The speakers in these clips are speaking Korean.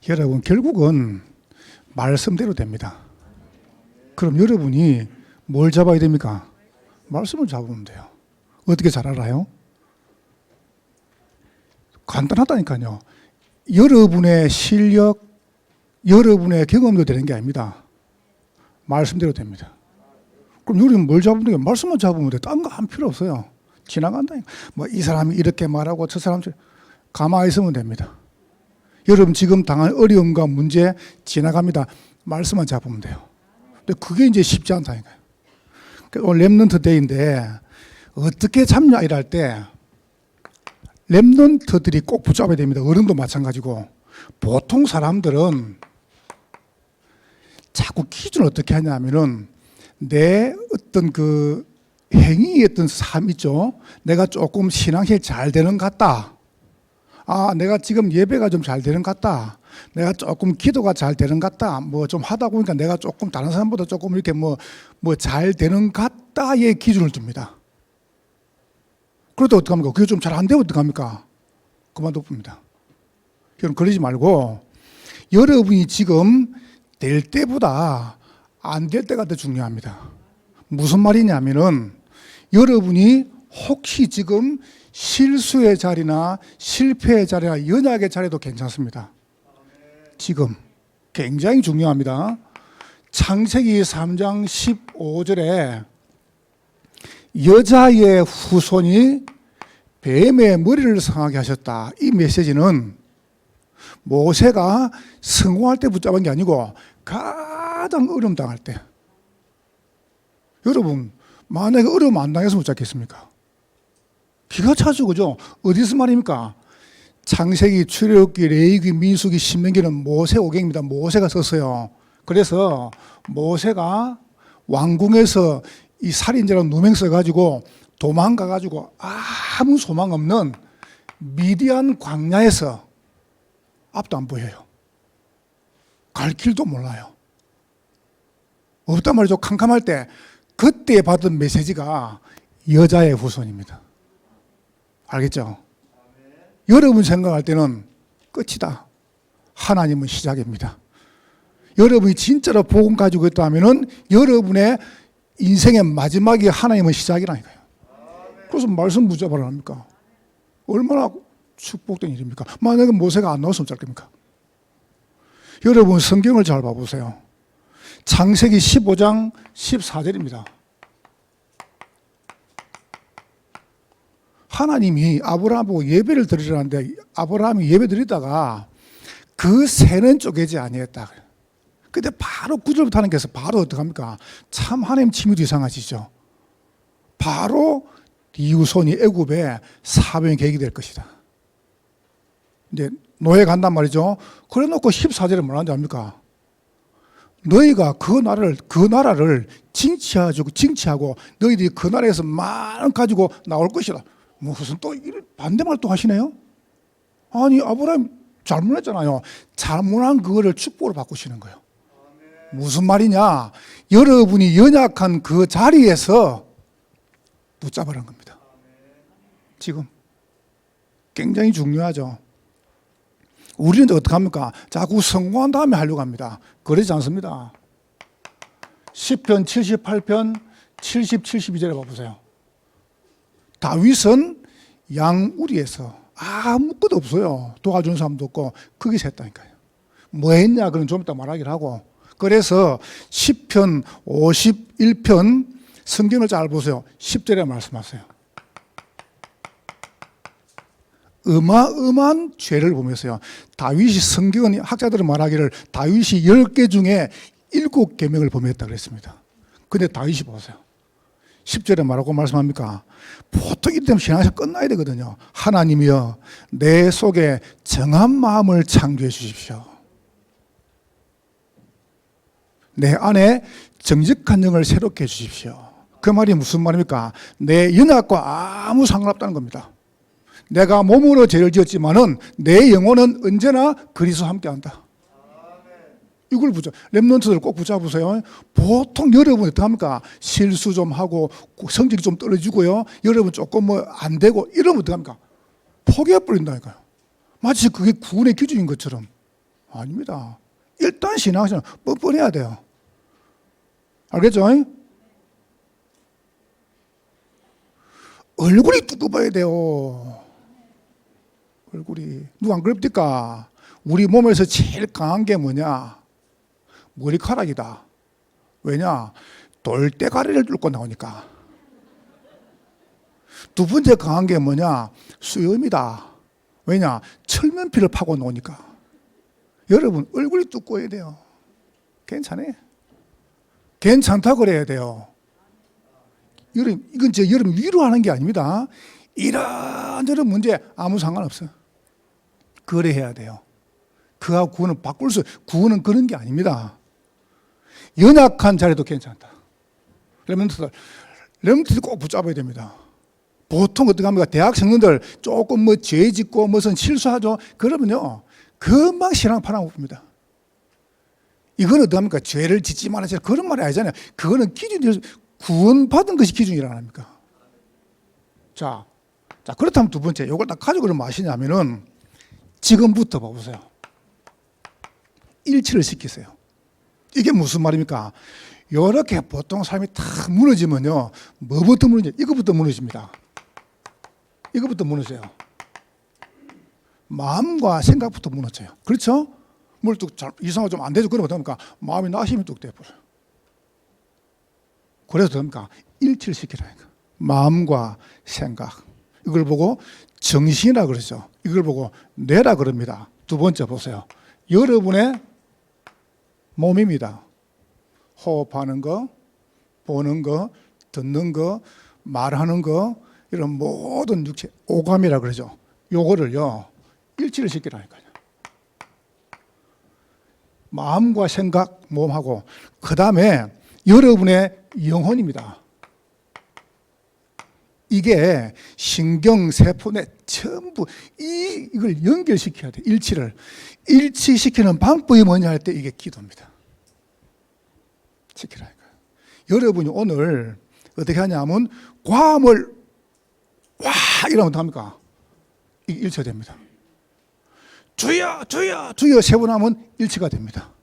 여러분, 결국은 말씀대로 됩니다. 그럼 여러분이 뭘 잡아야 됩니까? 말씀을 잡으면 돼요. 어떻게 잘 알아요? 간단하다니까요. 여러분의 실력, 여러분의 경험도 되는 게 아닙니다. 말씀대로 됩니다. 그럼 여러분 뭘 잡으면 돼요? 말씀만 잡으면 돼요. 딴 거 한 필요 없어요. 지나간다니까. 뭐 이 사람이 이렇게 말하고 저 사람 가만히 있으면 됩니다. 여러분 지금 당한 어려움과 문제 지나갑니다. 말씀만 잡으면 돼요. 근데 그게 이제 쉽지 않다니까요. 오늘 랩넌트 데이인데 어떻게 참냐 일할 때 랩넌트들이 꼭 붙잡아야 됩니다. 어른도 마찬가지고. 보통 사람들은 자꾸 기준을 어떻게 하냐면은 내 어떤 그 행위의 어떤 삶 있죠. 내가 조금 신앙이 잘 되는 것 같다. 아, 내가 지금 예배가 좀 잘 되는 것 같다. 내가 조금 기도가 잘 되는 것 같다. 뭐 좀 하다 보니까 내가 조금 다른 사람보다 조금 이렇게 뭐 잘 되는 것 같다의 기준을 둡니다. 그래도 어떡합니까? 그게 좀 잘 안 되면 어떡합니까? 그만둬봅니다. 여러분, 그러지 말고 여러분이 지금 될 때보다 안 될 때가 더 중요합니다. 무슨 말이냐면은 여러분이 혹시 지금 실수의 자리나 실패의 자리나 연약의 자리도 괜찮습니다. 지금 굉장히 중요합니다. 창세기 3장 15절에 여자의 후손이 뱀의 머리를 상하게 하셨다. 이 메시지는 모세가 성공할 때 붙잡은 게 아니고 가장 어려움 당할 때. 여러분, 만약에 어려움 안 당해서 붙잡겠습니까? 기가 차죠, 그죠? 어디서 말입니까? 창세기, 출애굽기, 레위기, 민수기, 신명기는 모세 오경입니다. 모세가 썼어요. 그래서 모세가 왕궁에서 이 살인자랑 누명 써가지고 도망가가지고 아무 소망 없는 미디안 광야에서 앞도 안 보여요. 갈 길도 몰라요. 없단 말이죠. 캄캄할 때 그때 받은 메시지가 여자의 후손입니다. 알겠죠? 여러분 생각할 때는 끝이다. 하나님은 시작입니다. 여러분이 진짜로 복음 가지고 있다면 여러분의 인생의 마지막이 하나님은 시작이라니까요. 그래서 말씀 붙잡아라 합니까? 얼마나 축복된 일입니까? 만약에 모세가 안 나왔으면 어쩔 겁니까? 여러분 성경을 잘 봐보세요. 창세기 15장 14절입니다. 하나님이 아브라함하고 예배를 드리라는데 아브라함이 예배 드리다가 그 새는 쪼개지 아니했다. 근데 바로 9절부터 하나님께서 바로 어떡합니까? 참 하나님 치밀도 이상하시죠. 바로 네 후손이 애굽에 사병의 계획이 될 것이다. 이제 노예 간단 말이죠. 그래 놓고 14절에 뭐라는지 압니까? 너희가 그 나라를 징치하고 너희들이 그 나라에서 많은 가지고 나올 것이다. 무슨 또 반대말 또 하시네요? 아니 아브라함 잘못했잖아요. 잘못한 그거를 축복으로 바꾸시는 거예요. 무슨 말이냐? 여러분이 연약한 그 자리에서 붙잡으라는 겁니다. 지금 굉장히 중요하죠. 우리는 어떻게 합니까? 자꾸 성공한 다음에 하려고 합니다. 그러지 않습니다. 시편 78편 70, 72절에 봐보세요. 다윗은 양우리에서 아무것도 없어요. 도와주는 사람도 없고 거기서 했다니까요. 뭐 했냐? 그건 좀 이따 말하기를 하고. 그래서 시편 51편 성경을 잘 보세요. 10절에 말씀하세요. 어마어마한 죄를 보면서요. 다윗이 성경은 학자들은 말하기를 다윗이 10개 중에 7계명을 범했다고 그랬습니다. 근데 다윗이 보세요. 10절에 말하고 말씀합니까? 보통 이때면 신앙에서 끝나야 되거든요. 하나님이여 내 속에 정한 마음을 창조해 주십시오. 내 안에 정직한 영을 새롭게 해 주십시오. 그 말이 무슨 말입니까? 내 연약과 아무 상관없다는 겁니다. 내가 몸으로 죄를 지었지만은 내 영혼은 언제나 그리스도와 함께한다. 이걸 랩넌트들 꼭 붙잡으세요. 보통 여러분 어떻게 합니까? 실수 좀 하고 성적이 좀 떨어지고요. 여러분 조금 뭐 안 되고 이러면 어떻게 합니까? 포기해버린다니까요. 마치 그게 구원의 기준인 것처럼. 아닙니다. 일단 신앙생활 뻔뻔해야 돼요. 알겠죠? 얼굴이 두꺼워야 돼요. 얼굴이. 누가 안 그럽니까? 우리 몸에서 제일 강한 게 뭐냐? 머리카락이다. 왜냐? 돌대가리를 뚫고 나오니까. 두 번째 강한 게 뭐냐? 수염이다. 왜냐? 철면피를 파고 나오니까. 여러분, 얼굴이 두꺼워야 돼요. 괜찮아요. 괜찮다고 그래야 돼요. 여러분, 이건 제 여러분 위로하는 게 아닙니다. 이런저런 문제 아무 상관없어요. 그래야 돼요. 그하고 구원은 바꿀 수, 구원은 그런 게 아닙니다. 연약한 자리도 괜찮다. 렘넌트들 꼭 붙잡아야 됩니다. 보통 어떻게 합니까? 대학 청년들 조금 뭐 죄 짓고 무슨 실수하죠. 그러면요, 금방 신앙 팔아먹습니다. 이건 어떻게 합니까? 죄를 짓지 말아야 그런 말이 아니잖아요. 그거는 기준이 구원받은 것이 기준이라 합니까? 자, 그렇다면 두 번째, 이걸 딱 가지고 그러면 마시냐면은 지금부터 봐보세요. 일치를 시키세요. 이게 무슨 말입니까? 이렇게 보통 삶이 다 무너지면요, 뭐부터 무너져요? 이거부터 무너집니다. 이거부터 무너져요. 마음과 생각부터 무너져요. 그렇죠? 뭘 또 이상하게 좀 안 되죠. 그러면 어떡합니까? 마음이 나심이 뚝 돼버려요. 그래서 어떡합니까? 일치를 시키라니까. 마음과 생각. 이걸 보고 정신이라 그러죠. 이걸 보고 뇌라 그럽니다. 두 번째 보세요. 여러분의 몸입니다. 호흡하는 거, 보는 거, 듣는 거, 말하는 거, 이런 모든 육체, 오감이라 그러죠. 요거를요, 일치를 시키라니까요. 마음과 생각, 몸하고, 그 다음에 여러분의 영혼입니다. 이게 신경, 세포 내 전부 이걸 연결시켜야 돼. 일치를. 일치시키는 방법이 뭐냐 할 때 이게 기도입니다. 시키라니까요. 여러분이 오늘 어떻게 하냐면 과음을 와 이러면 어떡합니까? 이게 일치가 됩니다. 주여 주여 주여 세 번 하면 일치가 됩니다.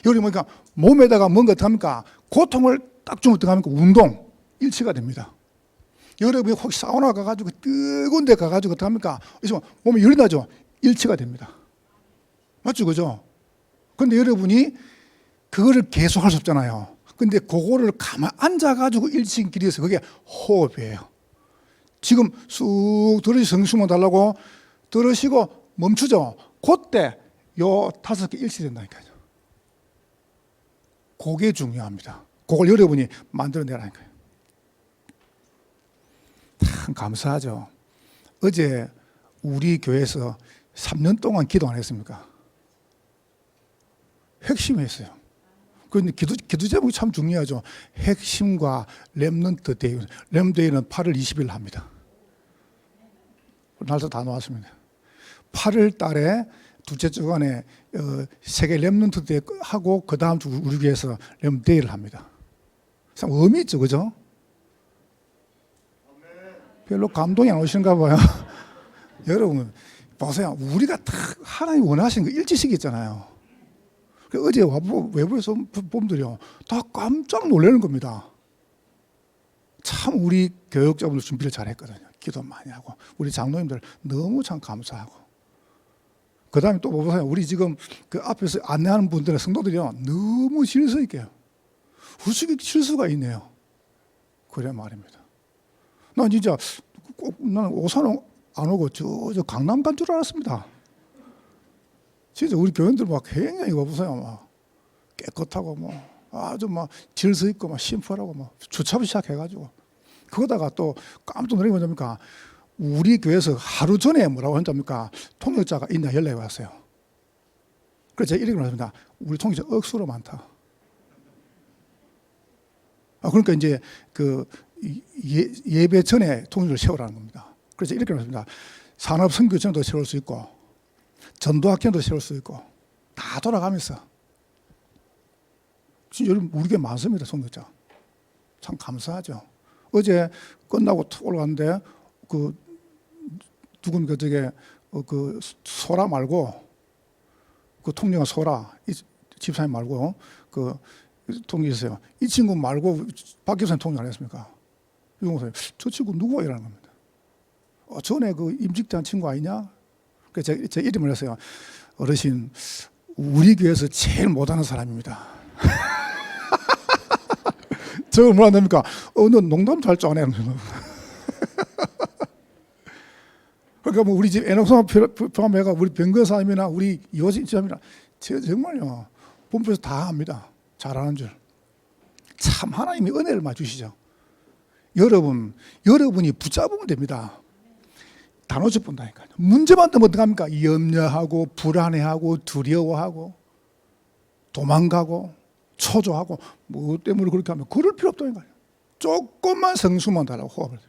여기 보니까 몸에다가 뭔가 어떡합니까? 고통을 딱 주면 어떡합니까? 운동 일치가 됩니다. 여러분이 혹시 사우나 가가지고 뜨거운 데 가가지고 어떡합니까? 있으면 몸이 열이 나죠? 일치가 됩니다. 맞죠? 그죠? 근데 여러분이 그거를 계속 할 수 없잖아요. 근데 그거를 가만 앉아가지고 일치키리해서 그게 호흡이에요. 지금 쑥 들으시고 성수만 달라고 들으시고 멈추죠? 그때 요 5개 일치된다니까요. 그게 중요합니다. 그걸 여러분이 만들어내라니까요. 참 감사하죠. 어제 우리 교회에서 3년 동안 기도 안 했습니까? 핵심이었어요. 그런데 기도 제목이 참 중요하죠. 핵심과 렘넌트 데이. 렘데이는 8월 20일 합니다. 날짜 다 나왔습니다. 8월 달에 둘째 주간에 세계 렘넌트 데이 하고 그 다음 주 우리 교회에서 렘데이를 합니다. 참 의미 있죠, 그죠? 별로 감동이 안 오시는가 봐요. 여러분 보세요. 우리가 다 하나님 원하시는 거 일치시켰잖아요. 어제 외부에서 분들이요 다 깜짝 놀라는 겁니다. 참 우리 교육자분들 준비를 잘했거든요. 기도 많이 하고 우리 장로님들 너무 참 감사하고 그 다음에 또 보세요. 우리 지금 그 앞에서 안내하는 분들의 성도들이요 너무 질서 있게요. 후식이 실수가 있네요. 그래 말입니다. 난 진짜 꼭 나는 오산 안 오고 저 강남 간 줄 알았습니다. 진짜 우리 교인들 막 굉장히 보세요. 막 깨끗하고 뭐 아주 막 질서 있고 막 심플하고 막 주차부 시작해가지고 그거다가 또 깜짝 놀란 게 뭐냐니까 우리 교회에서 하루 전에 뭐라고 한답니까? 통역자가 있냐 연락이 왔어요. 그래서 제가 이렇게 말했습니다. 우리 통역자 억수로 많다. 그러니까 이제 그 예배 전에 통역을 세우라는 겁니다. 그래서 이렇게 말했습니다. 산업선교전도 세울 수 있고 전도학교도 세울 수 있고 다 돌아가면서 진짜 여러분 우리 교회 많습니다. 통역자. 참 감사하죠. 어제 끝나고 툭 올라갔는데 그 누굽니까 저게 그 소라 말고 그 통령아 소라, 이 집사님 말고 그 통령 있어요. 이 친구 말고 박 교사님 통령 안 했습니까? 유공사님, 저 친구 누구야? 이라는 겁니다. 전에 그 임직장 친구 아니냐? 그래서 제 이름을 했어요. 어르신, 우리 교회에서 제일 못하는 사람입니다. 저걸 뭐라 됩니까? 너 농담 잘 줄 아네. 그러니까 뭐 우리 집 애녹사 포함해가 우리 병거사님이나 우리 이호진님이나 제가 정말요 본부에서 다 합니다. 잘하는 줄. 참 하나님이 은혜를 많이 주시죠. 여러분이 붙잡으면 됩니다. 다 놓쳐본다니까요. 문제만 되면 어떡합니까? 염려하고 불안해하고 두려워하고 도망가고 초조하고 뭐 때문에 그렇게 하면 그럴 필요 없다니까요. 조금만 성수만 달라고 호흡을.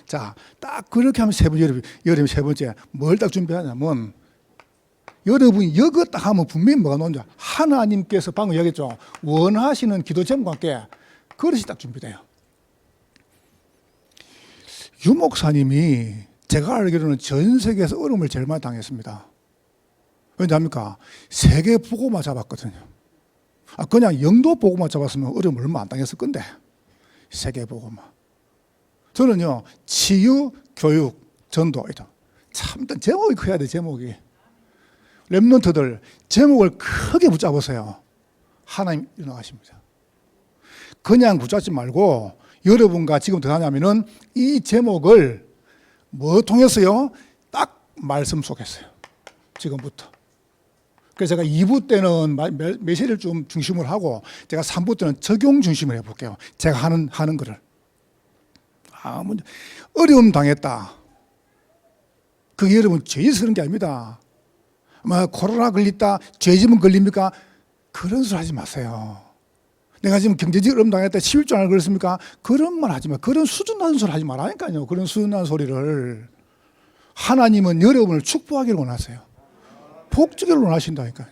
자, 딱 그렇게 하면 여러분 세 번째 뭘 딱 준비하냐면 여러분이 이거 딱 하면 분명히 뭐가 나오는지 하나님께서 방금 얘기했죠. 원하시는 기도 제목과 함께 그릇이 딱 준비돼요. 유 목사님이 제가 알기로는 전 세계에서 어려움을 제일 많이 당했습니다. 왜냐합니까? 세계 보고만 잡았거든요. 그냥 영도 보고만 잡았으면 어려움 얼마 안 당했을 건데 세계 보고만. 저는요 치유, 교육, 전도 참 제목이 커야 돼. 제목이 렘넌트들 제목을 크게 붙잡으세요. 하나님 일어나십니다. 그냥 붙잡지 말고 여러분과 지금 더 하냐면은 이 제목을 뭐 통해서요? 딱 말씀 속에서요. 지금부터. 그래서 제가 2부 때는 메시지를 좀 중심으로 하고 제가 3부 때는 적용 중심으로 해볼게요. 제가 하는 거를. 어려움 당했다. 그게 여러분 죄에서 그런 게 아닙니다. 코로나 걸렸다, 죄지문 걸립니까? 그런 소리 하지 마세요. 내가 지금 경제적 어려움 당했다, 11조 안 걸렸습니까? 그런 말 하지 마. 그런 수준 낮은 소리 하지 말라니까요. 그런 수준 낮은 소리를. 하나님은 여러분을 축복하기를 원하세요. 복주기를 원하신다니까요.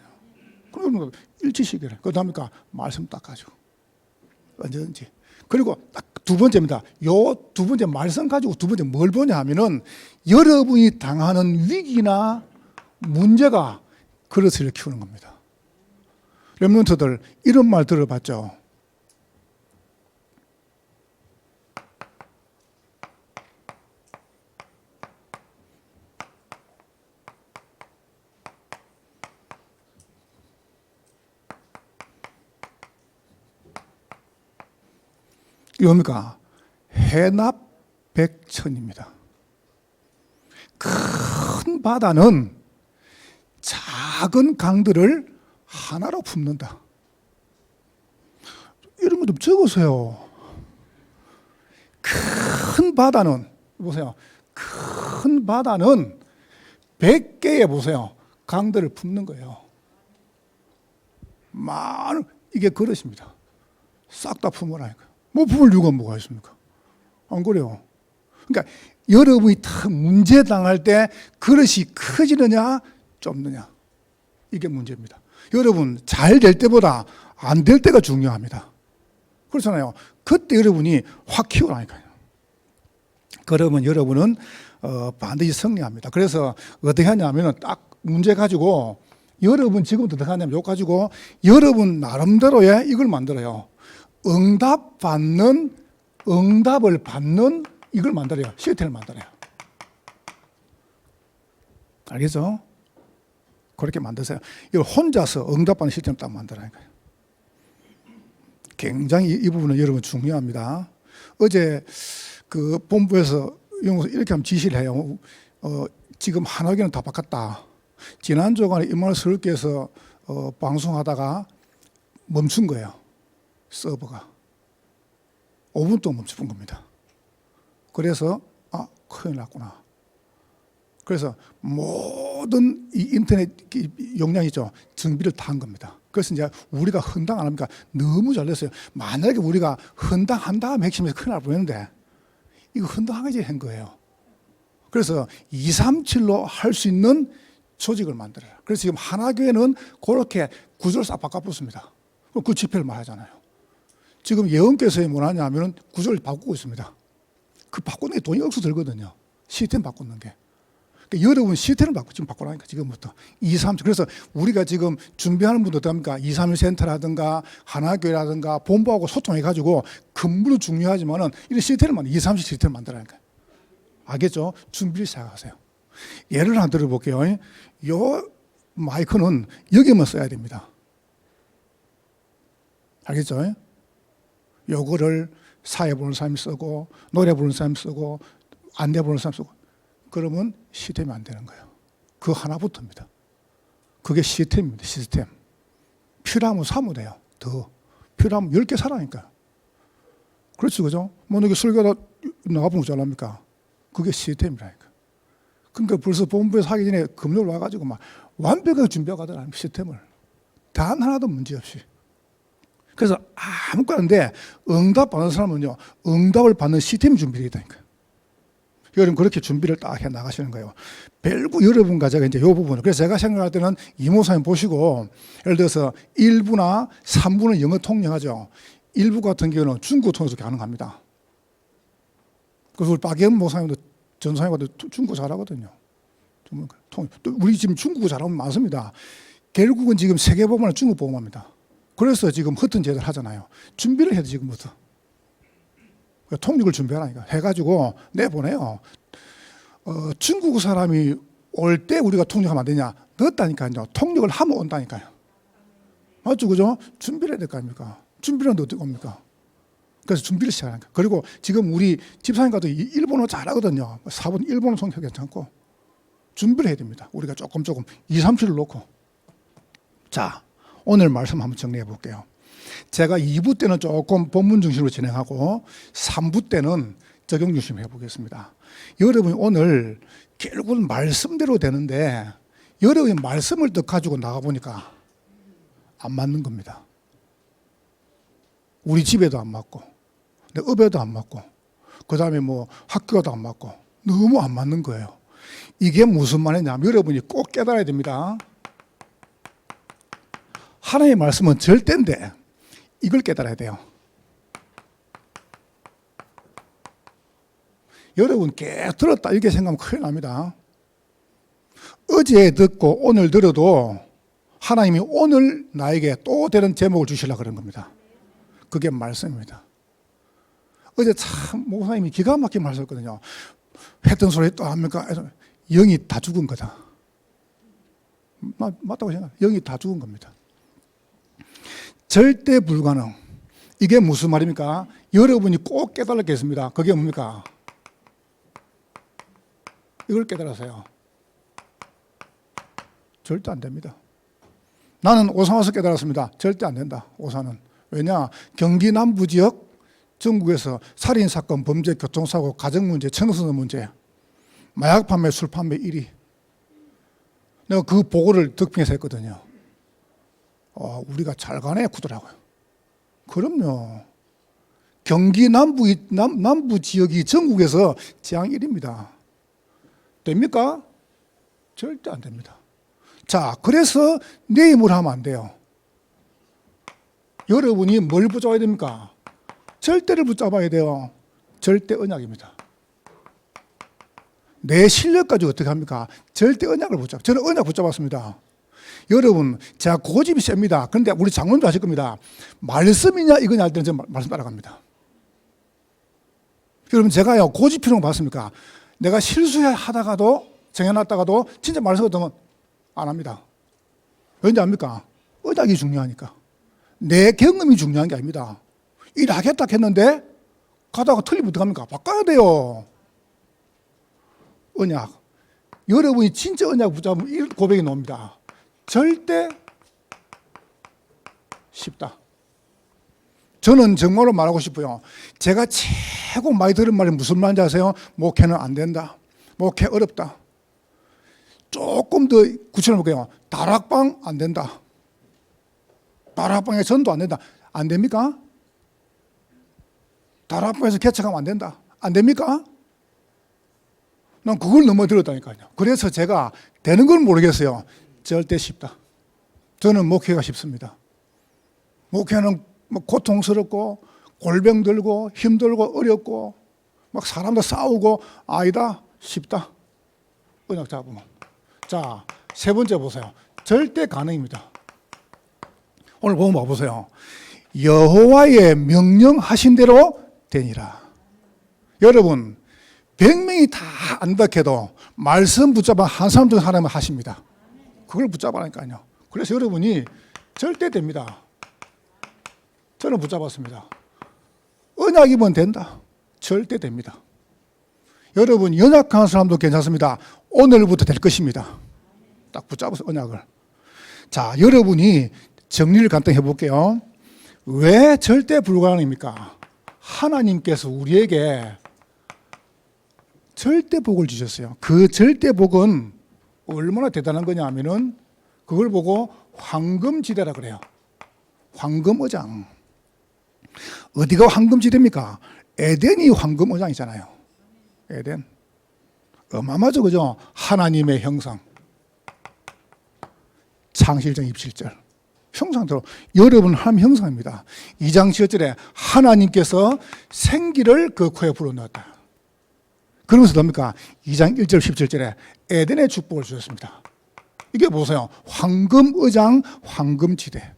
그러면 일치시기를. 그 다음에 말씀 딱 가지고 언제든지. 그리고 딱 두 번째입니다. 요 두 번째 말씀 가지고 두 번째 뭘 보냐 하면은 여러분이 당하는 위기나 문제가 그릇을 키우는 겁니다. 렘넌트들 이런 말 들어봤죠? 이게 뭡니까? 해납백천입니다. 큰 바다는 작은 강들을 하나로 품는다. 이런 거 좀 적으세요. 큰 바다는 보세요. 큰 바다는 100개의 보세요. 강들을 품는 거예요. 많은 이게 그릇입니다. 싹 다 품으라니까요. 뭐 품을 이유가 뭐가 있습니까? 안 그래요? 그러니까 여러분이 다 문제 당할 때 그릇이 커지느냐 좁느냐 이게 문제입니다. 여러분 잘 될 때보다 안 될 때가 중요합니다. 그렇잖아요. 그때 여러분이 확 키우라니까요. 그러면 여러분은 반드시 승리합니다. 그래서 어떻게 하냐면 딱 문제 가지고 여러분 지금부터 어떻게 하냐면 이거 가지고 여러분 나름대로의 이걸 만들어요. 응답을 받는 이걸 만들어요. 시스템을 만들어요. 알겠죠? 그렇게 만드세요. 이걸 혼자서 응답받는 시스템을 딱 만들라니까요. 굉장히 이 부분은 여러분 중요합니다. 어제 그 본부에서 이렇게 하면 지시를 해요. 지금 한화기는 다 바꿨다. 지난 주간에 이만희 서울교에서 방송하다가 멈춘 거예요. 서버가 5분 동안 멈춰본 겁니다. 그래서 큰일 났구나. 그래서 모든 이 인터넷 용량이죠. 정비를 다 한 겁니다. 그래서 이제 우리가 헌당 안 합니까? 너무 잘 됐어요. 만약에 우리가 헌당한 다음 핵심에서 큰일 날 뻔했는데 이거 헌당하기 한 거예요. 그래서 237로 할 수 있는 조직을 만들어요. 그래서 지금 하나교회는 그렇게 구조를 싹 바꿔봤습니다. 그 집회를 말하잖아요. 지금 예언께서 뭐하냐 하면 구조를 바꾸고 있습니다. 그 바꾸는 게 돈이 억수 들거든요. 시스템 바꾸는 게. 그러니까 여러분 시스템을 지금 바꾸라니까 지금부터 2, 3. 그래서 우리가 지금 준비하는 분들 어떻습니까? 2, 3일 센터라든가 하나교회라든가 본부하고 소통해가지고 근무는 중요하지만은 이런 시스템을 2, 3시 시스템을 만들라니까. 알겠죠? 준비를 시작하세요. 예를 하나 들어볼게요. 요 마이크는 여기만 써야 됩니다. 알겠죠? 요거를 사회 보는 사람이 쓰고 노래 부르는 사람이 쓰고 안내 부르는 사람이 쓰고 그러면 시스템이 안 되는 거예요. 그 하나부터입니다. 그게 시스템입니다. 시스템. 필요하면 사면 돼요. 더. 필요하면 10개 사라니까요. 그렇죠. 그죠? 뭐 여기 설교다 나가보면 잘합니까? 그게 시스템이라니까. 그러니까 벌써 본부에서 하기 전에 금요일 와가지고 막 완벽하게 준비하고 가더라는 시스템을. 단 하나도 문제 없이. 그래서 아무것도 안 돼. 응답 받는 사람은요, 응답을 받는 시스템이 준비되어 있다니까요. 여러분 그렇게 준비를 딱 해 나가시는 거예요. 별구 여러분과 제가 이제 이 부분을. 그래서 제가 생각할 때는 이모사님 보시고 예를 들어서 1부나 3부는 영어 통역하죠. 1부 같은 경우는 중국어 통해서 가능합니다. 그래서 우리 박예은 목사님도 전사님과도 중국어 잘하거든요. 또 우리 지금 중국어 잘하면 많습니다. 결국은 지금 세계보험은 중국 보험합니다. 그래서 지금 허튼 제도를 하잖아요. 준비를 해도 지금부터. 통역을 준비하라니까. 해가지고 내보내요. 중국 사람이 올 때 우리가 통역하면 안 되냐? 넣었다니까요. 통역을 하면 온다니까요. 맞죠? 그죠? 준비를 해야 될 거 아닙니까? 준비를 하는데 어떻게 옵니까? 그래서 준비를 시작하니까. 그리고 지금 우리 집사님과도 일본어 잘하거든요. 4분 일본어 통역 괜찮고. 준비를 해야 됩니다. 우리가 조금 2, 3주를 놓고. 자, 오늘 말씀 한번 정리해 볼게요. 제가 2부 때는 조금 본문 중심으로 진행하고 3부 때는 적용 중심으로 해보겠습니다. 여러분이 오늘 결국은 말씀대로 되는데 여러분이 말씀을 더 가지고 나가보니까 안 맞는 겁니다. 우리 집에도 안 맞고 내 업에도 안 맞고 그 다음에 뭐 학교도 안 맞고 너무 안 맞는 거예요. 이게 무슨 말이냐면 여러분이 꼭 깨달아야 됩니다. 하나님의 말씀은 절대인데 이걸 깨달아야 돼요. 여러분 계속 들었다 이렇게 생각하면 큰일 납니다. 어제 듣고 오늘 들어도 하나님이 오늘 나에게 또 다른 제목을 주시려고 그런 겁니다. 그게 말씀입니다. 어제 참 목사님이 기가 막히게 말씀했거든요. 했던 소리 또 합니까? 영이 다 죽은 거다. 맞다고 생각해요. 영이 다 죽은 겁니다. 절대 불가능. 이게 무슨 말입니까? 여러분이 꼭 깨달았겠습니다. 그게 뭡니까? 이걸 깨달으세요. 절대 안 됩니다. 나는 오산 와서 깨달았습니다. 절대 안 된다. 오산은. 왜냐? 경기 남부 지역 전국에서 살인사건, 범죄, 교통사고, 가정문제, 청소년 문제, 마약 판매, 술 판매 1위. 내가 그 보고를 덕평에서 했거든요. 우리가 잘 가네 구더라고요. 그럼요. 경기 남부 지역이 전국에서 재앙 1위입니다. 됩니까? 절대 안 됩니다. 자, 그래서 내 힘으로 하면 안 돼요. 여러분이 뭘 붙잡아야 됩니까? 절대를 붙잡아야 돼요. 절대 언약입니다. 내 실력 가지고 어떻게 합니까? 절대 언약을 붙잡아. 저는 언약 붙잡았습니다. 여러분, 제가 고집이 셉니다. 그런데 우리 장로님도 아실 겁니다. 말씀이냐 이거냐 할 때는 제가 말씀 따라갑니다. 여러분, 제가요 고집 필요한 거 봤습니까? 내가 실수하다가도 정해놨다가도 진짜 말씀 같으면 안 합니다. 왠지 압니까? 언약이 중요하니까. 내 경험이 중요한 게 아닙니다. 일하겠다 했는데 가다가 틀리면 어떡합니까? 바꿔야 돼요. 언약. 여러분이 진짜 언약 붙잡으면 이 고백이 나옵니다. 절대 쉽다. 저는 정말로 말하고 싶어요. 제가 최고 많이 들은 말이 무슨 말인지 아세요? 목회는 안 된다. 목회 어렵다. 조금 더 구체적으로 볼게요. 다락방 안 된다. 다락방에 전도 안 된다. 안 됩니까? 다락방에서 개척하면 안 된다. 안 됩니까? 난 그걸 너무 들었다니까요. 그래서 제가 되는 걸 모르겠어요. 절대 쉽다. 저는 목회가 쉽습니다. 목회는 뭐 고통스럽고 골병 들고 힘들고 어렵고 막 사람들 싸우고 아니다. 쉽다. 언약 잡으면. 자, 세 번째 보세요. 절대 가능입니다. 오늘 보면 봐보세요. 여호와의 명령하신 대로 되니라. 여러분 100명이 다 안다 해도 말씀 붙잡아 한 사람 중 하나만 하십니다. 그걸 붙잡아라니까요. 그래서 여러분이 절대 됩니다. 저는 붙잡았습니다. 언약이면 된다. 절대 됩니다. 여러분 연약한 사람도 괜찮습니다. 오늘부터 될 것입니다. 딱 붙잡아서 언약을. 자, 여러분이 정리를 간단히 해볼게요. 왜 절대 불가능입니까? 하나님께서 우리에게 절대 복을 주셨어요. 그 절대 복은 얼마나 대단한 거냐 하면은 그걸 보고 황금지대라 그래요. 황금의장. 어디가 황금지대입니까? 에덴이 황금의장이잖아요. 에덴. 어마어마하죠, 그죠? 하나님의 형상. 창실전 입실절. 형상대로 여러분 하나님 형상입니다. 2장 7절에 하나님께서 생기를 그 코에 불어넣었다. 그러면서 뭡니까? 2장 1절 17절에 에덴의 축복을 주셨습니다. 이게 보세요. 황금의장, 황금지대.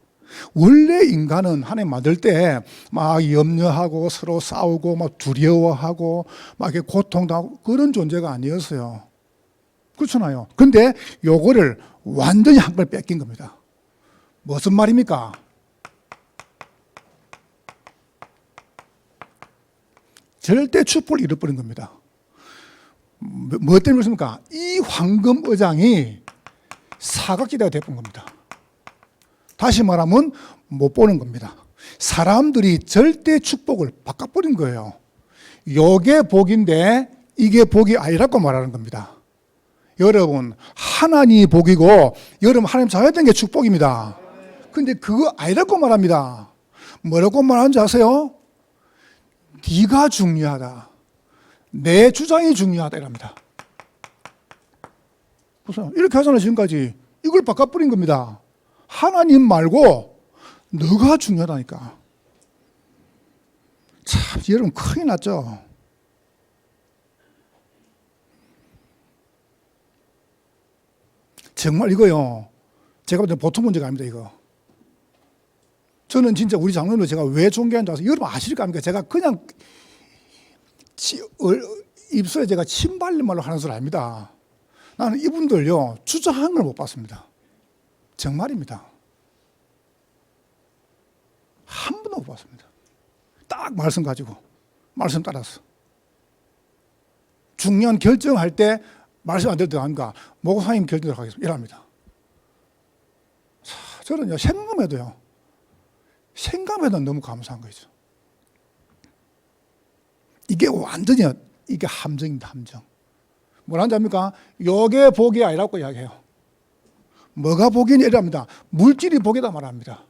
원래 인간은 하나님 만들 때 막 염려하고 서로 싸우고 막 두려워하고 막 이렇게 고통당하고 그런 존재가 아니었어요. 그렇잖아요. 근데 요거를 완전히 한 걸 뺏긴 겁니다. 무슨 말입니까? 절대 축복을 잃어버린 겁니다. 뭐 때문에 그렇습니까? 이 황금의장이 사각지대가 되어본 겁니다. 다시 말하면 못 보는 겁니다. 사람들이 절대 축복을 바꿔버린 거예요. 요게 복인데 이게 복이 아니라고 말하는 겁니다. 여러분 하나님이 복이고 여러분 하나님 잘했던 게 축복입니다. 근데 그거 아니라고 말합니다. 뭐라고 말하는지 아세요? 네가 중요하다. 내 주장이 중요하다 이랍니다. 보세요. 이렇게 하잖아요. 지금까지. 이걸 바꿔버린 겁니다. 하나님 말고 너가 중요하다니까. 참 여러분 큰일 났죠. 정말 이거요. 제가 볼 때 보통 문제가 아닙니다. 이거. 저는 진짜 우리 장로님을 제가 왜 존경하는지 아세요? 여러분 아실 거 아닙니까? 제가 그냥 입술에 제가 침 발린 말로 하는 소리 아닙니다. 나는 이분들요 주장한 걸 못 봤습니다. 정말입니다. 한 번도 못 봤습니다. 딱 말씀 가지고 말씀 따라서 중요한 결정할 때 말씀 안 들어도 아닌가 목사님 결정을 하겠습니다. 이랍니다. 저는요 생각해도 너무 감사한 거죠. 이게 완전히 이게 함정입니다. 함정. 뭐라는지 압니까? 요게 복이 아니라고 이야기해요. 뭐가 복이냐 이랍니다. 물질이 복이다 말합니다.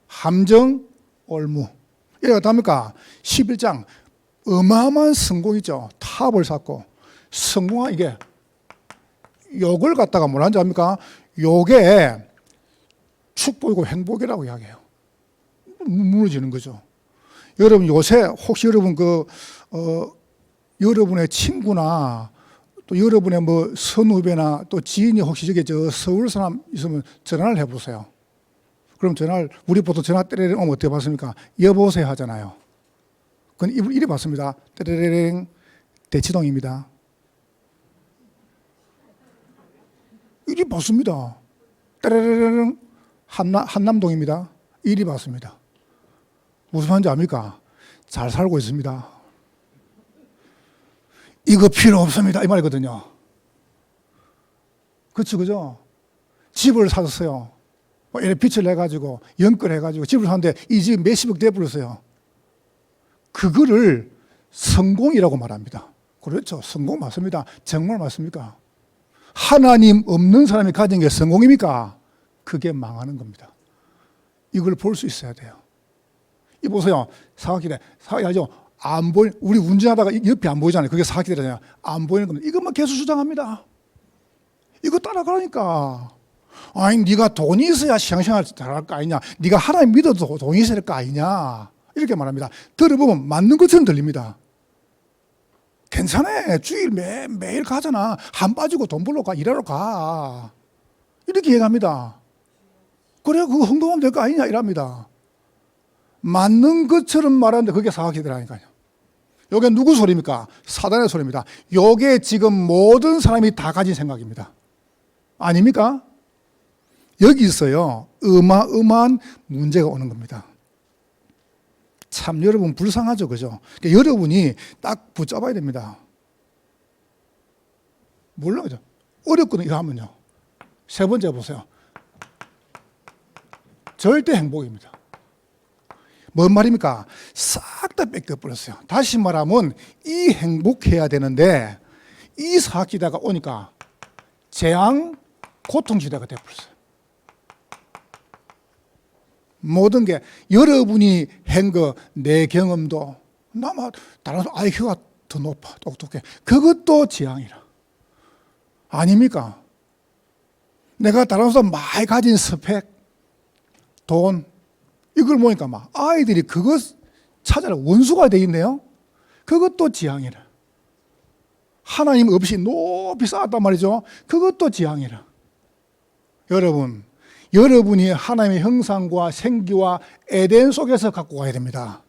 함정, 올무. 이게 어떡합니까? 11장 어마어마한 성공이죠. 탑을 쌓고 성공한 이게 요걸 갖다가 뭐라는지 압니까? 요게 축복이고 행복이라고 이야기해요. 무너지는 거죠. 여러분 요새 혹시 여러분 여러분의 친구나 또 여러분의 뭐 선후배나 또 지인이 혹시 저기 서울 사람 있으면 전화를 해보세요. 그럼 전화를 우리 보통 전화 때리ring 오면 어떻게 받습니까? 여보세요 하잖아요. 그건 이리 받습니다. 때리ring 대치동입니다. 이리 받습니다. 때리ring 한남동입니다. 이리 받습니다. 무슨 말인지 압니까? 잘 살고 있습니다. 이거 필요 없습니다. 이 말이거든요. 그렇죠, 그죠? 집을 샀어요. 이렇게 빚을 내가지고, 연끌해가지고 집을 샀는데 이 집 몇십억 돼버렸어요. 그거를 성공이라고 말합니다. 그렇죠. 성공 맞습니다. 정말 맞습니까? 하나님 없는 사람이 가진 게 성공입니까? 그게 망하는 겁니다. 이걸 볼 수 있어야 돼요. 이 보세요. 사각지대. 사각지대죠. 안 보이, 우리 운전하다가 옆이 안 보이잖아요. 그게 사각지대잖아요. 안 보이는 겁니다. 이것만 계속 주장합니다. 이거 따라가라니까. 아니, 네가 돈이 있어야 신앙생활 잘할 거 아니냐. 네가 하나님 믿어도 돈이 있어야 할 거 아니냐. 이렇게 말합니다. 들어보면 맞는 것처럼 들립니다. 괜찮아. 주일 매일 가잖아. 안 빠지고 돈 벌러 가. 일하러 가. 이렇게 얘기합니다. 그래, 그거 흥동하면 될 거 아니냐 이랍니다. 맞는 것처럼 말하는데 그게 사각지대라니까요. 이게 누구 소리입니까? 사단의 소리입니다. 이게 지금 모든 사람이 다 가진 생각입니다. 아닙니까? 여기 있어요. 어마어마한 문제가 오는 겁니다. 참 여러분 불쌍하죠, 그죠? 그러니까 여러분이 딱 붙잡아야 됩니다. 몰라, 그죠? 어렵거든요. 이거 하면요. 세 번째 보세요. 절대 행복입니다. 뭔 말입니까? 싹 다 뺏겨버렸어요. 다시 말하면 이 행복해야 되는데 이 사기다가 오니까 재앙, 고통시대가 되어버렸어요. 모든 게 여러분이 한 거 내 경험도 나만 다른 사람 IQ가 더 높아 똑똑해 그것도 재앙이라 아닙니까? 내가 다른 사람 많이 가진 스펙 돈 이걸 보니까 막 아이들이 그것 찾아라 원수가 돼 있네요. 그것도 재앙이라. 하나님 없이 높이 쌓았단 말이죠. 그것도 재앙이라. 여러분, 여러분이 하나님의 형상과 생기와 에덴 속에서 갖고 가야 됩니다.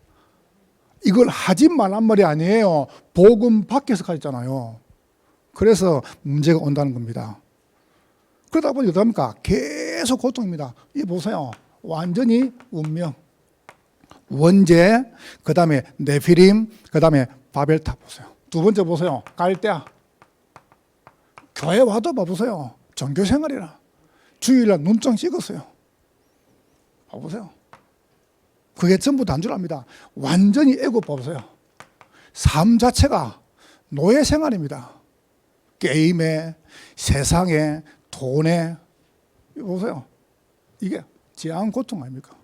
이걸 하지 말란 말이 아니에요. 복음 밖에서 가있잖아요. 그래서 문제가 온다는 겁니다. 그러다 보니 어떡합니까? 계속 고통입니다. 이 보세요. 완전히 운명. 원죄, 그 다음에 네피림, 그 다음에 바벨탑 보세요. 두 번째 보세요. 갈대아. 교회 와도 봐보세요. 종교생활이라. 주일날 눈장 찍었어요. 봐보세요. 그게 전부 단 줄 압니다. 완전히 애국 봐보세요. 삶 자체가 노예생활입니다. 게임에, 세상에, 돈에. 보세요. 이게 재앙 고통 아닙니까?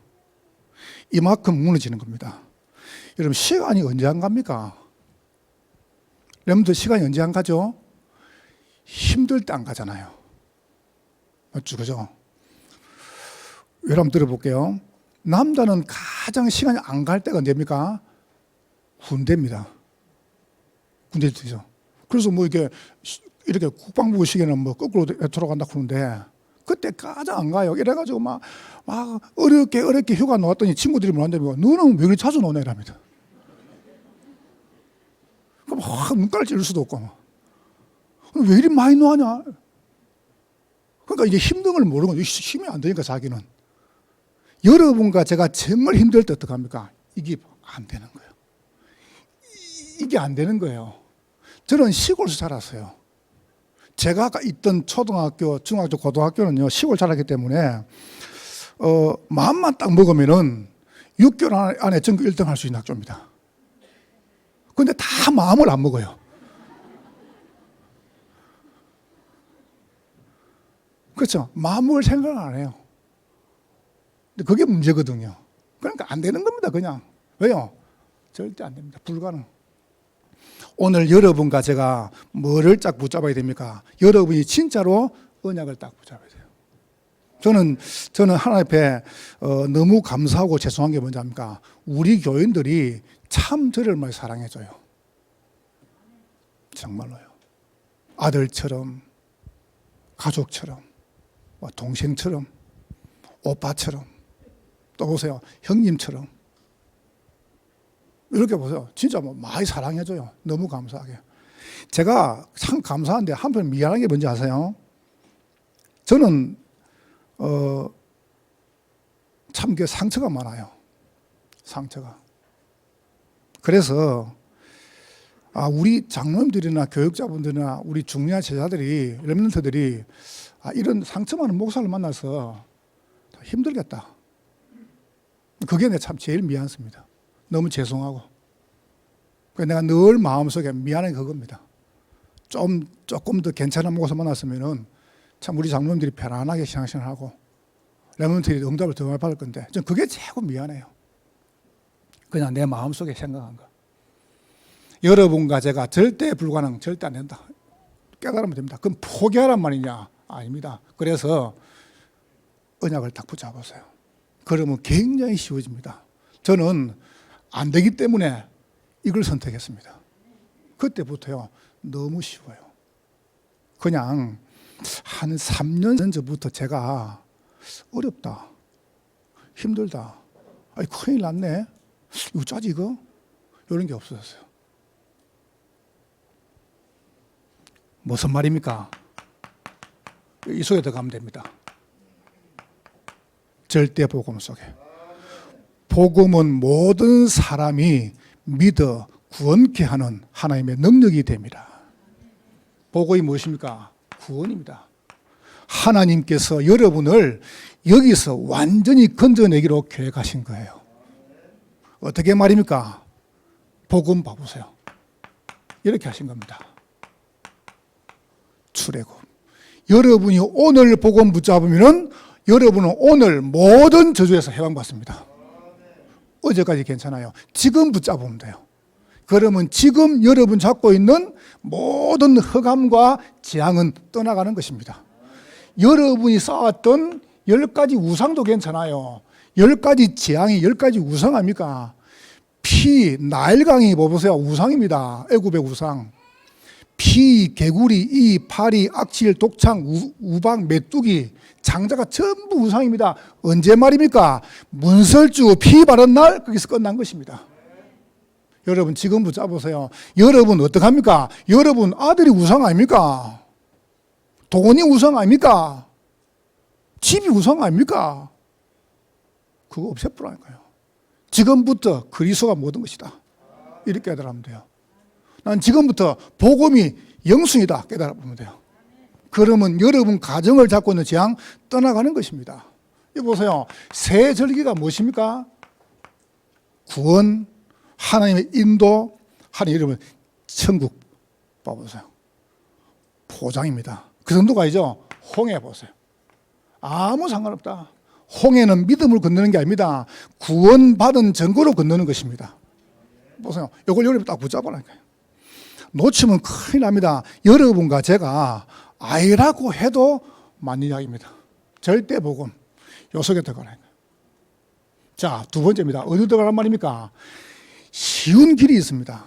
이만큼 무너지는 겁니다. 여러분 시간이 언제 안 갑니까? 여러분들 시간이 언제 안 가죠? 힘들 때 안 가잖아요. 맞죠? 그죠? 여러분 들어볼게요. 남자는 가장 시간이 안 갈 때가 언제입니까? 군대입니다. 군대죠. 그래서 뭐 이렇게 국방부 시기에는 뭐 거꾸로 돌아간다 그러는데 그때 가장 안 가요. 이래가지고 막 어렵게 휴가 나왔더니 친구들이 뭐한다며 너는 왜 그리 자주 노네? 이랍니다. 그럼 눈깔 찌를 수도 없고 왜 이리 많이 노하냐? 그러니까 이제 힘든 걸 모르는 거죠. 힘이 안 되니까 자기는. 여러분과 제가 정말 힘들 때 어떡합니까? 이게 안 되는 거예요. 이게 안 되는 거예요. 저는 시골에서 자랐어요. 제가 아까 있던 초등학교, 중학교, 고등학교는요 시골 자랐기 때문에 마음만 딱 먹으면은 6개월 안에 전국 1등 할 수 있는 학교입니다. 그런데 다 마음을 안 먹어요. 그렇죠? 마음을 생각을 안 해요. 근데 그게 문제거든요. 그러니까 안 되는 겁니다, 그냥. 왜요? 절대 안 됩니다. 불가능. 오늘 여러분과 제가 뭐를 딱 붙잡아야 됩니까? 여러분이 진짜로 언약을 딱 붙잡아야 돼요. 저는 하나님 앞에 너무 감사하고 죄송한 게 뭔지 압니까? 우리 교인들이 참 저를 많이 사랑해줘요. 정말로요. 아들처럼, 가족처럼, 동생처럼, 오빠처럼, 또 보세요. 형님처럼. 이렇게 보세요. 진짜 많이 사랑해줘요. 너무 감사하게. 제가 참 감사한데 한편 미안한 게 뭔지 아세요? 저는 참 상처가 많아요. 상처가. 그래서 우리 장로님들이나 교육자분들이나 우리 중요한 제자들이 렘넌트들이 이런 상처 많은 목사를 만나서 힘들겠다. 그게 내 참 제일 미안습니다. 너무 죄송하고. 내가 늘 마음속에 미안한 그겁니다. 조금 더 괜찮은 목사 만났으면은 참 우리 장로님들이 편안하게 신앙생활하고 렘넌트들이 응답을 더 많이 받을 건데 전 그게 최고 미안해요. 그냥 내 마음속에 생각한 거. 여러분과 제가 절대 불가능, 절대 안 된다. 깨달으면 됩니다. 그럼 포기하란 말이냐? 아닙니다. 그래서 언약을 딱 붙잡으세요. 그러면 굉장히 쉬워집니다. 저는 안 되기 때문에 이걸 선택했습니다. 그때부터요 너무 쉬워요. 그냥 한 3년 전부터 제가 어렵다, 힘들다, 아이 큰일 났네, 이거 짜지 이거? 이런 게 없어졌어요. 무슨 말입니까? 이 속에 들어가면 됩니다. 절대 복음 속에. 복음은 모든 사람이 믿어 구원케 하는 하나님의 능력이 됩니다. 복음이 무엇입니까? 구원입니다. 하나님께서 여러분을 여기서 완전히 건져내기로 계획하신 거예요. 어떻게 말입니까? 복음 봐보세요. 이렇게 하신 겁니다. 출애굽. 여러분이 오늘 복음 붙잡으면 여러분은 오늘 모든 저주에서 해방받습니다. 어제까지 괜찮아요. 지금 붙잡으면 돼요. 그러면 지금 여러분 잡고 있는 모든 흑암과 재앙은 떠나가는 것입니다. 여러분이 쌓았던 10가지 우상도 괜찮아요. 10가지 재앙이 10가지 우상 아닙니까? 피, 나일강이 보세요. 우상입니다. 애굽의 우상. 피, 개구리, 이, 파리, 악질, 독창, 우박, 메뚜기, 장자가 전부 우상입니다. 언제 말입니까? 문설주 피 바른 날 거기서 끝난 것입니다. 여러분 지금 붙잡으세요. 여러분 어떡합니까? 여러분 아들이 우상 아닙니까? 돈이 우상 아닙니까? 집이 우상 아닙니까? 그거 없애버라니까요. 지금부터 그리스도가 모든 것이다. 이렇게 깨달으면 돼요. 난 지금부터 복음이 영순이다 깨달아보면 돼요. 그러면 여러분 가정을 잡고 있는 재앙 떠나가는 것입니다. 이거 보세요. 새 절기가 무엇입니까? 구원, 하나님의 인도, 하나님 여러분 천국 봐보세요. 포장입니다. 그 정도가 아니죠. 홍해 보세요. 아무 상관없다. 홍해는 믿음을 건너는 게 아닙니다. 구원받은 증거로 건너는 것입니다. 보세요. 이걸 여러분 딱 붙잡아라니까요. 놓치면 큰일 납니다. 여러분과 제가 아이라고 해도 맞는 이야기입니다. 절대 복음. 요 속에 들어가라니까요. 자, 두 번째입니다. 어디 들어가란 말입니까? 쉬운 길이 있습니다.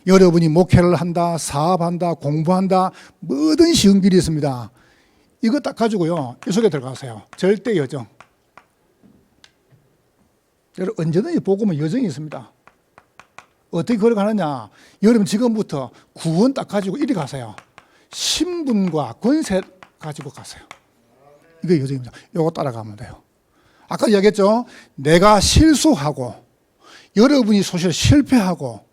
여러분이 목회를 한다, 사업한다, 공부한다, 뭐든 쉬운 길이 있습니다. 이거 딱 가지고요, 이 속에 들어가세요. 절대 여정. 여러분, 언제든지 복음은 여정이 있습니다. 어떻게 걸어가느냐? 여러분, 지금부터 구원 딱 가지고 이리 가세요. 신분과 권세 가지고 가세요. 이게 여정입니다. 이거 따라가면 돼요. 아까 이야기했죠? 내가 실수하고, 여러분이 소실 실패하고,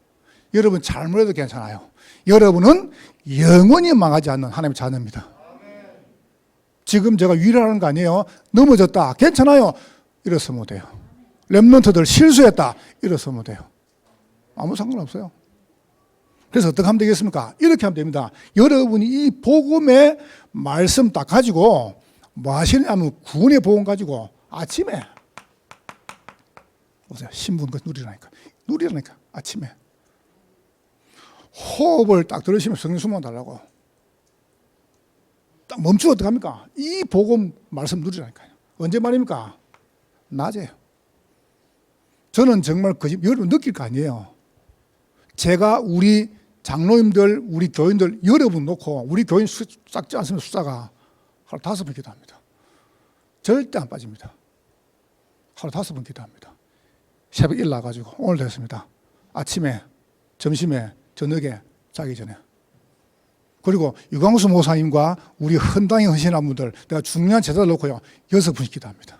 여러분 잘못해도 괜찮아요. 여러분은 영원히 망하지 않는 하나님의 자녀입니다. 지금 제가 위로하는 거 아니에요. 넘어졌다. 괜찮아요. 이랬으면 돼요. 렘넌트들 실수했다. 이랬으면 돼요. 아무 상관없어요. 그래서 어떻게 하면 되겠습니까? 이렇게 하면 됩니다. 여러분이 이 복음의 말씀 딱 가지고 뭐 하시냐면 구원의 복음 가지고 아침에 보세요. 신분 그 누리라니까 아침에 호흡을 딱 들으시면 성령 충만 달라고 딱 멈추고 어떡합니까? 이 복음 말씀 누리라니까요. 언제 말입니까? 낮에요. 저는 정말 여러분 느낄 거 아니에요. 제가 우리 장로님들, 우리 교인들 여러분 놓고 우리 교인 작지 않습니다. 숫자가 하루 5번 기도합니다. 절대 안 빠집니다. 하루 5번 기도합니다. 새벽 일 나가지고 오늘 됐습니다. 아침에, 점심에, 저녁에 자기 전에. 그리고 유광수 목사님과 우리 헌당에 헌신한 분들 내가 중요한 제자를 놓고요 6분 기도합니다.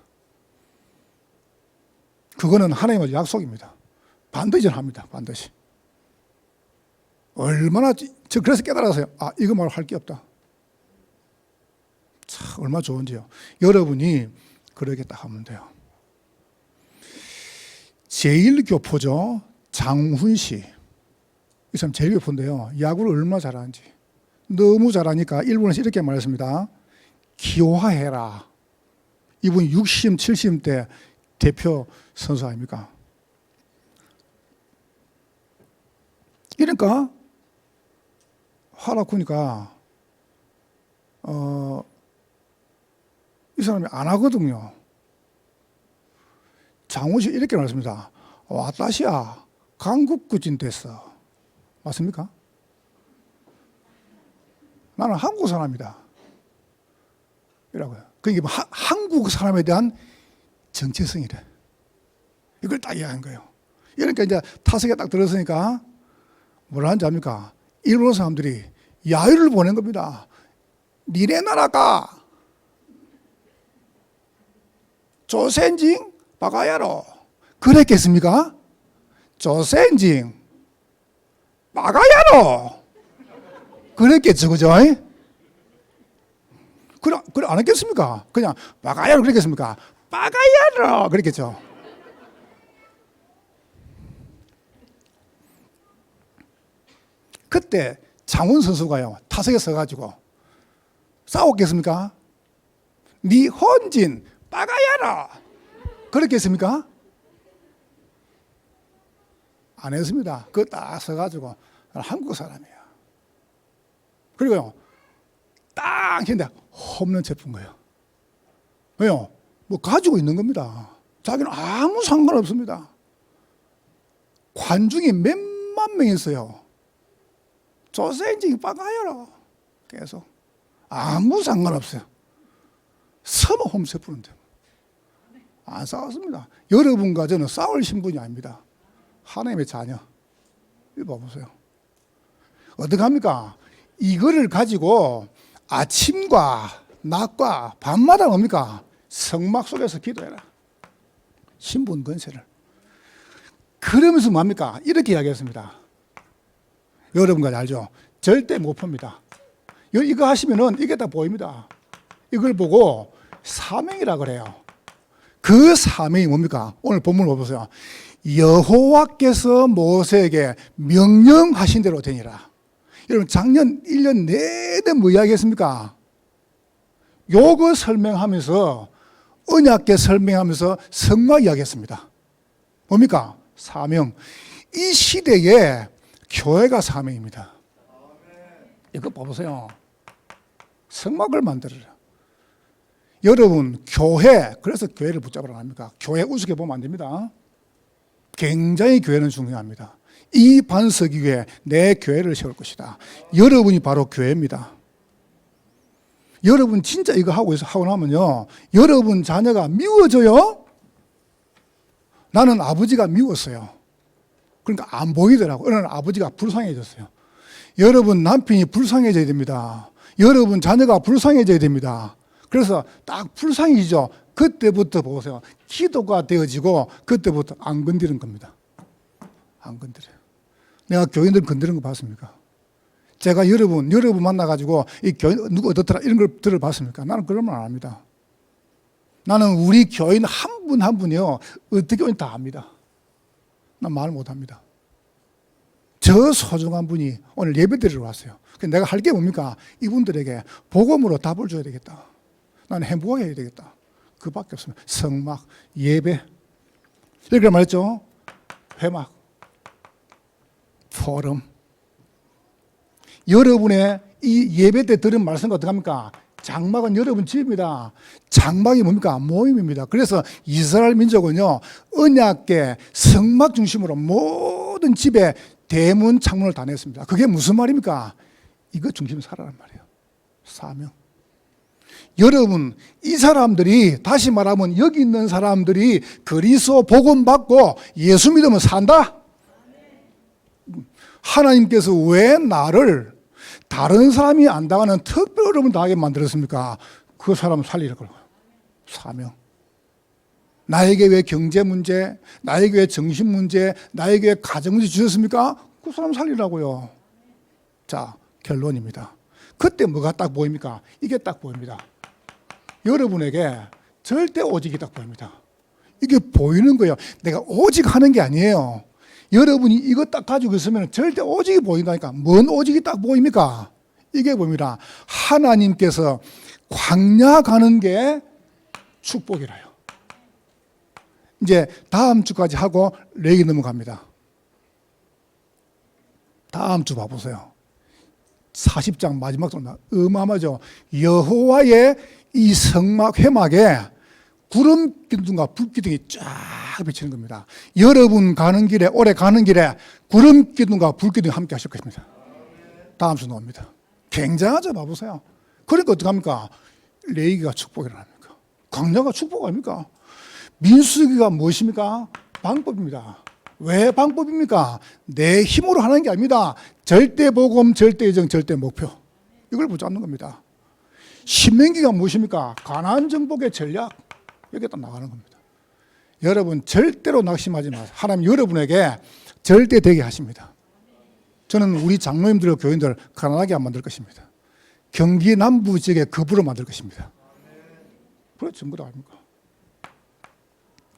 그거는 하나님의 약속입니다. 반드시 합니다. 반드시. 얼마나 저 그래서 깨달았어요. 아, 이거 말로 할 게 없다. 참 얼마나 좋은지요. 여러분이 그렇게 딱 하면 돼요. 제1교포죠. 장훈씨. 이 사람 제1교포인데요. 야구를 얼마나 잘하는지. 너무 잘하니까 일본에서 이렇게 말했습니다. 기화해라. 이분이 60, 70대 대표 선수 아닙니까? 이러니까 하라쿠니까 이 사람이 안 하거든요. 장훈씨 이렇게 말했습니다. 와타시야 한국구진 됐어. 맞습니까? 나는 한국 사람이다. 이라고요. 그게 뭐 한국 사람에 대한 정체성이래. 이걸 딱 이해한 거예요. 그러니까 이제 타석에 딱 들었으니까 뭐라 하는지 압니까? 일본 사람들이 야유를 보낸 겁니다. 니네 나라가 조센징 바가야로 그랬겠습니까? 조센징 바가야로 그랬겠죠, 그죠? 그래 안 했겠습니까? 그냥 바가야로 그랬겠습니까? 바가야로 그랬겠죠. 그때 장훈 선수가요 타석에 서가지고 싸웠겠습니까? 니 헌진 빠가야라 그랬겠습니까? 안 했습니다. 그거 딱 서가지고 한국 사람이에요. 그리고요 딱 했는데 홈런 쳐픈 거예요. 왜요? 뭐 가지고 있는 겁니다. 자기는 아무 상관없습니다. 관중이 몇만 명 있어요. 조센징 빠가야라 계속 아무 상관없어요. 서머 홈세 푸는데 안 싸웠습니다. 여러분과 저는 싸울 신분이 아닙니다. 하나님의 자녀. 이거 봐보세요. 어떻게 합니까? 이거를 가지고 아침과 낮과 밤마다 뭡니까? 성막 속에서 기도해라. 신분 건세를. 그러면서 뭡니까? 이렇게 이야기했습니다. 여러분까지 알죠? 절대 못 풉니다. 이거 하시면은 이게 다 보입니다. 이걸 보고 사명이라 그래요. 그 사명이 뭡니까? 오늘 본문을 보세요. 여호와께서 모세에게 명령하신 대로 되니라. 여러분 작년 1년 내내 뭐 이야기했습니까? 요거 설명하면서 언약궤 설명하면서 성막 이야기했습니다. 뭡니까? 사명. 이 시대에 교회가 사명입니다. 이거 봐보세요. 성막을 만들어라. 여러분 교회, 그래서 교회를 붙잡으라 합니까? 교회 우습게 보면 안 됩니다. 굉장히 교회는 중요합니다. 이 반석 위에 내 교회를 세울 것이다. 여러분이 바로 교회입니다. 여러분 진짜 이거 하고 나면요 여러분 자녀가 미워져요. 나는 아버지가 미웠어요. 그러니까 안 보이더라고. 어느 날 아버지가 불쌍해졌어요. 여러분 남편이 불쌍해져야 됩니다. 여러분 자녀가 불쌍해져야 됩니다. 그래서 딱 불쌍해지죠. 그때부터 보세요. 기도가 되어지고 그때부터 안 건드리는 겁니다. 안 건드려요. 내가 교인들 건드리는 거 봤습니까? 제가 여러분 만나가지고 이 교인 누구 어떻더라 이런 걸 들어봤습니까? 나는 그런 말 안 합니다. 나는 우리 교인 한 분 한 분이요 어떻게 오면 다 압니다. 난 말 못합니다. 저 소중한 분이 오늘 예배 드리러 왔어요. 내가 할 게 뭡니까? 이분들에게 복음으로 답을 줘야 되겠다. 나는 행복하게 해야 되겠다. 그밖에 없습니다. 성막, 예배. 이렇게 말했죠. 회막, 포럼. 여러분의 이 예배 때 들은 말씀과 어떻게 합니까? 장막은 여러분 집입니다. 장막이 뭡니까? 모임입니다. 그래서 이스라엘 민족은요 언약궤 성막 중심으로 모든 집에 대문 창문을 다 냈습니다. 그게 무슨 말입니까? 이거 중심으로 살아란 말이에요. 사명. 여러분 이 사람들이 다시 말하면 여기 있는 사람들이 그리스도 복음 받고 예수 믿으면 산다? 하나님께서 왜 나를 다른 사람이 안 당하는 특별 어려움을 당하게 만들었습니까? 그 사람 살리라고. 사명. 나에게 왜 경제 문제, 나에게 왜 정신 문제, 나에게 왜 가정 문제 주셨습니까? 그 사람 살리라고요. 자, 결론입니다. 그때 뭐가 딱 보입니까? 이게 딱 보입니다. 여러분에게 절대 오직이 딱 보입니다. 이게 보이는 거예요. 내가 오직 하는 게 아니에요. 여러분이 이거 딱 가지고 있으면 절대 오직이 보인다니까. 뭔 오직이 딱 보입니까? 이게 보입니다. 하나님께서 광야 가는 게 축복이라요. 이제 다음 주까지 하고 레기 넘어갑니다. 다음 주 봐보세요. 40장 마지막 절 어마어마하죠. 여호와의 이 성막 회막에 구름 기둥과 불 기둥이 쫙 쫙 비치는 겁니다. 여러분 가는 길에, 올해 가는 길에 구름 기둥과 불 기둥이 함께 하실 것입니다. 다음 주 나옵니다. 굉장하죠, 봐보세요. 그러니까 어떡합니까? 레위기가 축복이랍니까? 광야가 축복 아닙니까? 민수기가 무엇입니까? 방법입니다. 왜 방법입니까? 내 힘으로 하는 게 아닙니다. 절대 복음, 절대 예정, 절대 목표. 이걸 붙잡는 겁니다. 신명기가 무엇입니까? 가나안 정복의 전략. 여기다 나가는 겁니다. 여러분 절대로 낙심하지 마세요. 하나님 여러분에게 절대 되게 하십니다. 저는 우리 장로님들, 교인들 가난하게 안 만들 것입니다. 경기 남부 지역에 거부로 만들 것입니다. 그게 전부 다 아닙니까?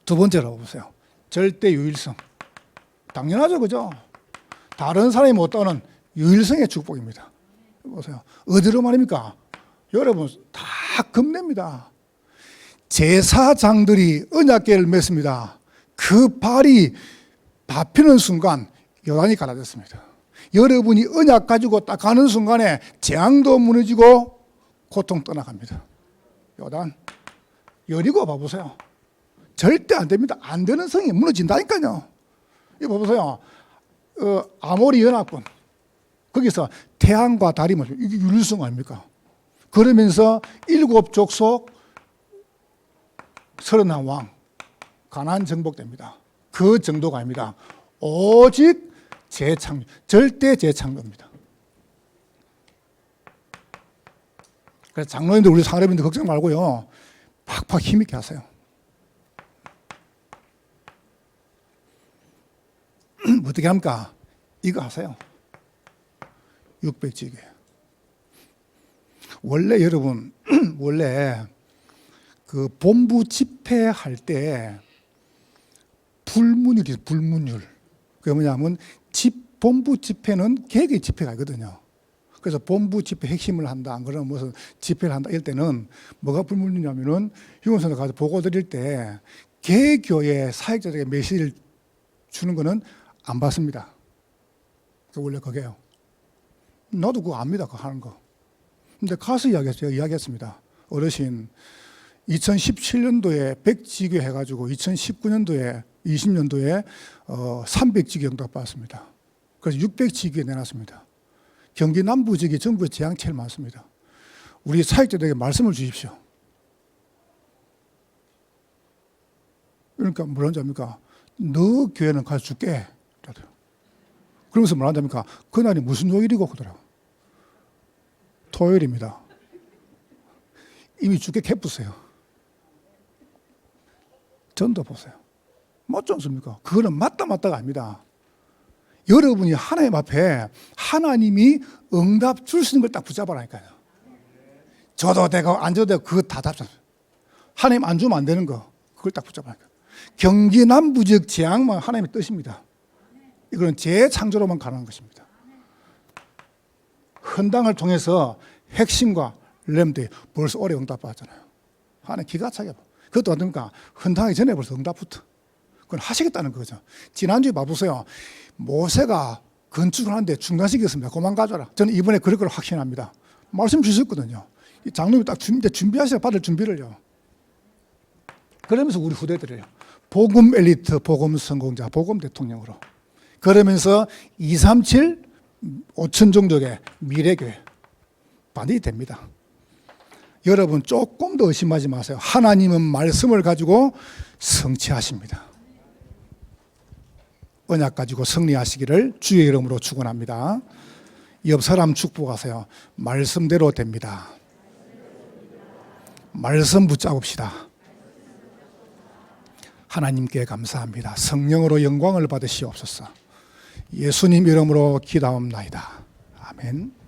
두 번째로 보세요. 절대 유일성. 당연하죠, 그죠? 다른 사람이 못 따는 유일성의 축복입니다. 보세요. 어디로 말입니까? 여러분 다 겁냅니다. 제사장들이 언약궤를 맸습니다. 그 발이 밟히는 순간 요단이 갈라졌습니다. 여러분이 언약 가지고 딱 가는 순간에 재앙도 무너지고 고통 떠나갑니다. 요단. 여리고 봐보세요. 절대 안 됩니다. 안 되는 성이 무너진다니까요. 이거 봐보세요. 아모리 연합군. 거기서 태양과 달이 뭐죠? 이게 유일성 아닙니까? 그러면서 7족속 31왕 가나안 정복됩니다. 그 정도가 아닙니다. 오직 재창조, 절대 재창조입니다. 그래서 장로님들, 우리 사람인들 걱정 말고요. 팍팍 힘있게 하세요. 어떻게 합니까? 이거 하세요. 600지게. 원래 여러분, 원래 그 본부 집회할 때 불문율이 불문율. 그게 뭐냐면 본부 집회는 개개의 집회가 있거든요. 그래서 본부 집회 핵심을 한다, 안 그러면 무슨 집회를 한다 이럴 때는 뭐가 불문율이냐면은 유언선에 가서 보고 드릴 때 개교의 사역자들에게 메시지를 주는 거는 안 받습니다. 원래 그게요. 나도 그거 압니다, 그거 하는 거. 근데 가서 이야기했습니다. 어르신, 2017년도에 100지교 해가지고 2019년도에 20년도에 300지교 응답 받았습니다. 그래서 600지교에 내놨습니다. 경기 남부 지역이 전부 재앙 제일 많습니다. 우리 사역자들에게 말씀을 주십시오. 그러니까 뭐라는 겁니까? 너 교회는 가서 줄게. 그러면서 뭐라는 겁니까? 그날이 무슨 요일이고 그러더라고. 토요일입니다. 이미 죽게 캐푸세요. 전도 보세요. 맞지 않습니까? 그거는 맞다가 아닙니다. 여러분이 하나님 앞에 하나님이 응답 줄 수 있는 걸 딱 붙잡아라니까요. 줘도 되고 안 줘도 되고 그거 다 답답해요. 하나님 안 주면 안 되는 거 그걸 딱 붙잡아라니까요. 경기 남부 지역 재앙만 하나님의 뜻입니다. 이거는 재창조로만 가능한 것입니다. 헌당을 통해서 핵심과 렘드 벌써 오래 응답받았잖아요. 하나님 기가 차게. 그것도 어떻습니까? 헌당하기 전에 벌써 응답부터. 그건 하시겠다는 거죠. 지난주에 봐보세요. 모세가 건축을 하는데 중단시켰습니다. 그만 가져라. 저는 이번에 그럴 걸 확신합니다. 말씀 주셨거든요. 이 장로님이 딱 준비하셔야 받을 준비를요. 그러면서 우리 후대들이요. 복음 엘리트, 복음 성공자, 복음 대통령으로. 그러면서 237, 5천 종족의 미래교회. 반드시 됩니다. 여러분 조금 더 의심하지 마세요. 하나님은 말씀을 가지고 성취하십니다. 언약 가지고 승리하시기를 주의 이름으로 축원합니다. 옆 사람 축복하세요. 말씀대로 됩니다. 말씀 붙잡읍시다. 하나님께 감사합니다. 성령으로 영광을 받으시옵소서. 예수님 이름으로 기도합나이다. 아멘.